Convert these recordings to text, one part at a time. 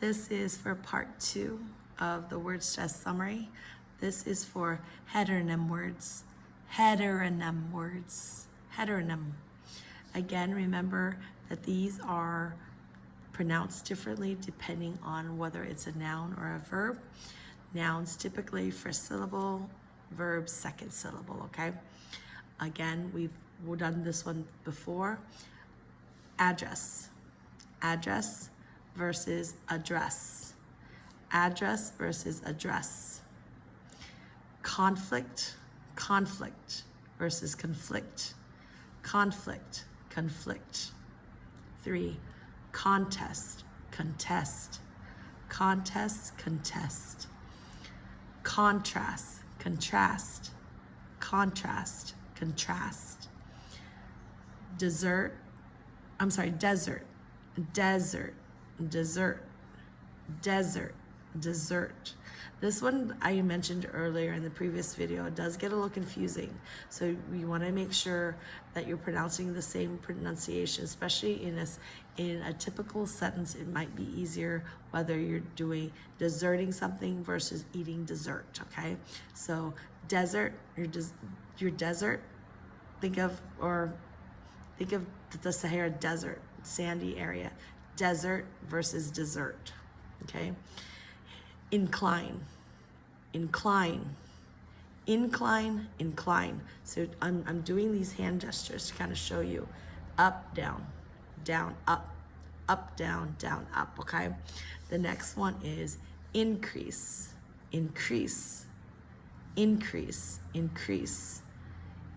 This is for part 2 of the word stress summary. This is for heteronym words. Heteronym words. Heteronym. Again, remember that these are pronounced differently depending on whether it's a noun or a verb. Nouns typically first syllable, verbs second syllable, okay? Again, we've done this one before. Address. Address versus address. Address versus address. Conflict. Conflict versus conflict. Conflict. Conflict. 3. Contest. Contest. Contest. Contest. Contrast. Contrast. Contrast. Contrast. Desert. Desert. Desert. Desert. Desert. Dessert. This one I mentioned earlier in the previous video. It does get a little confusing. So you want to make sure that you're pronouncing the same pronunciation, especially in a typical sentence. It might be easier whether you're doing deserting something versus eating dessert, okay? So desert, your desert, think of the Sahara Desert, sandy area. Desert versus dessert, okay? Incline, incline, incline, incline. So I'm doing these hand gestures to kind of show you up, down, up, down, up, okay? The next one is increase, increase, increase, increase.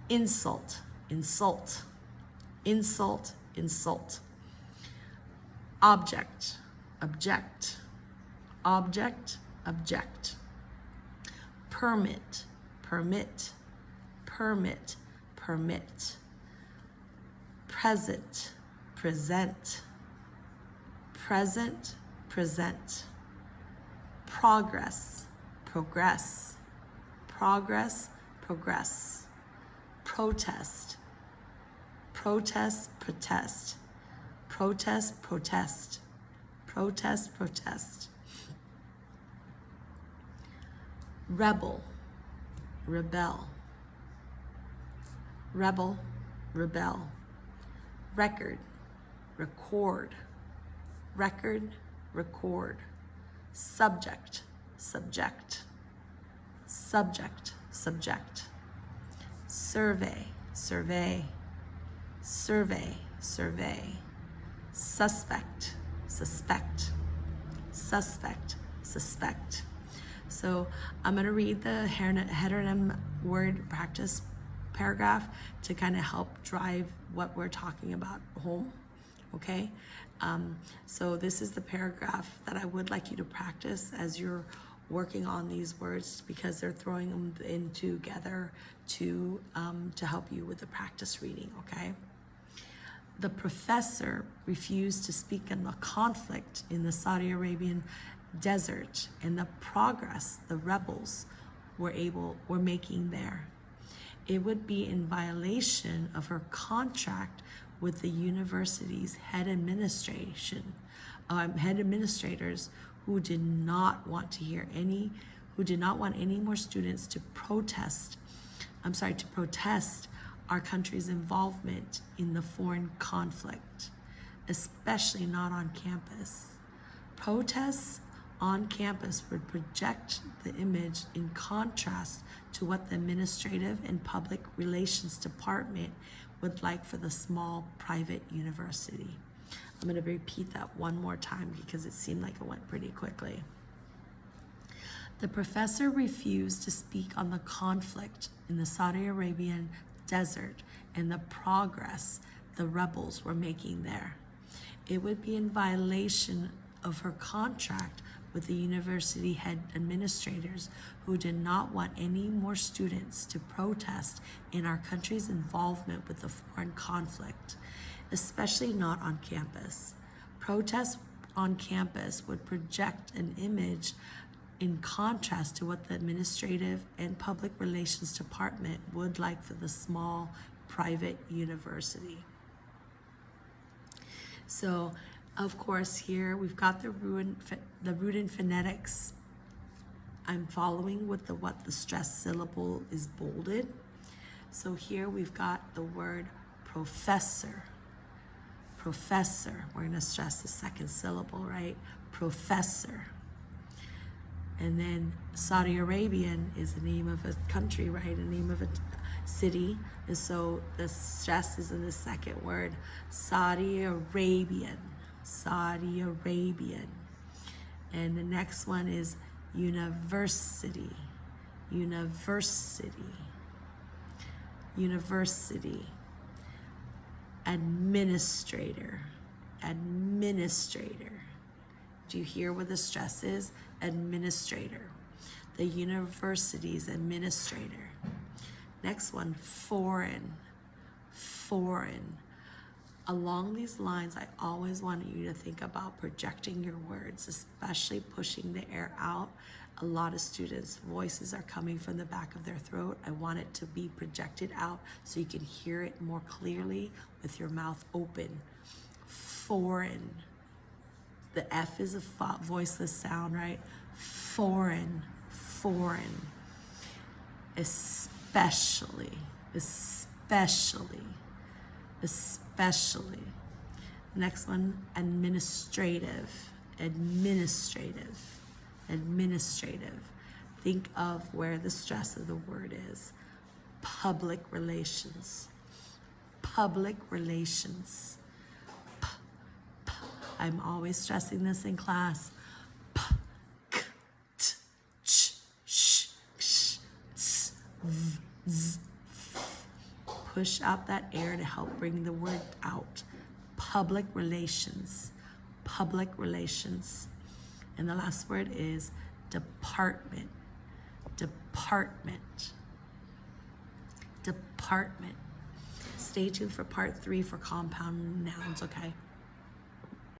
Insult, insult, insult, insult. Object, object, object, object. Permit, permit, permit, permit. Present, present, present, present. Progress, progress, progress, progress. Protest, protest, protest. Protest, protest, protest, protest. Rebel, rebel, rebel, rebel. Record, record, record, record. Subject, subject, subject, subject. Survey, survey, survey, survey. Suspect, suspect, suspect, suspect. So I'm going to read the heteronym word practice paragraph to kind of help drive what we're talking about home, okay? So this is the paragraph that I would like you to practice as you're working on these words, because they're throwing them in together to help you with the practice reading, okay? The professor refused to speak on the conflict in the Saudi Arabian desert and the progress the rebels were making there. It would be in violation of her contract with the university's head administrators who did not want any more students to protest our country's involvement in the foreign conflict, especially not on campus. Protests on campus would project the image in contrast to what the administrative and public relations department would like for the small private university. I'm going to repeat that one more time because it seemed like it went pretty quickly. The professor refused to speak on the conflict in the Saudi Arabian desert and the progress the rebels were making there. It would be in violation of her contract with the university head administrators who did not want any more students to protest in our country's involvement with the foreign conflict, especially not on campus. Protests on campus would project an image in contrast to what the administrative and public relations department would like for the small private university. So Of course, here we've got the Ruden phonetics. I'm following with what the stressed syllable is bolded. So here we've got the word professor. Professor. We're going to stress the second syllable, right? Professor. And then Saudi Arabian is the name of a country, right? The name of a city. And so the stress is in the second word, Saudi Arabian. Saudi Arabian. And the next one is university. University. University. Administrator. Administrator. Do you hear what the stress is? Administrator. The university's administrator. Next one, foreign. Foreign. Along these lines, I always want you to think about projecting your words, especially pushing the air out. A lot of students' voices are coming from the back of their throat. I want it to be projected out so you can hear it more clearly with your mouth open. Foreign. The F is a voiceless sound, right? Foreign, foreign. Especially, especially, especially. Next one, administrative, administrative, administrative. Think of where the stress of the word is. Public relations, public relations. I'm always stressing this in class. P, k, t, ch, sh, sh, ts, v, z, f. Push out that air to help bring the word out. Public relations. Public relations. And the last word is department. Department. Department. Stay tuned for part 3 for compound nouns, okay?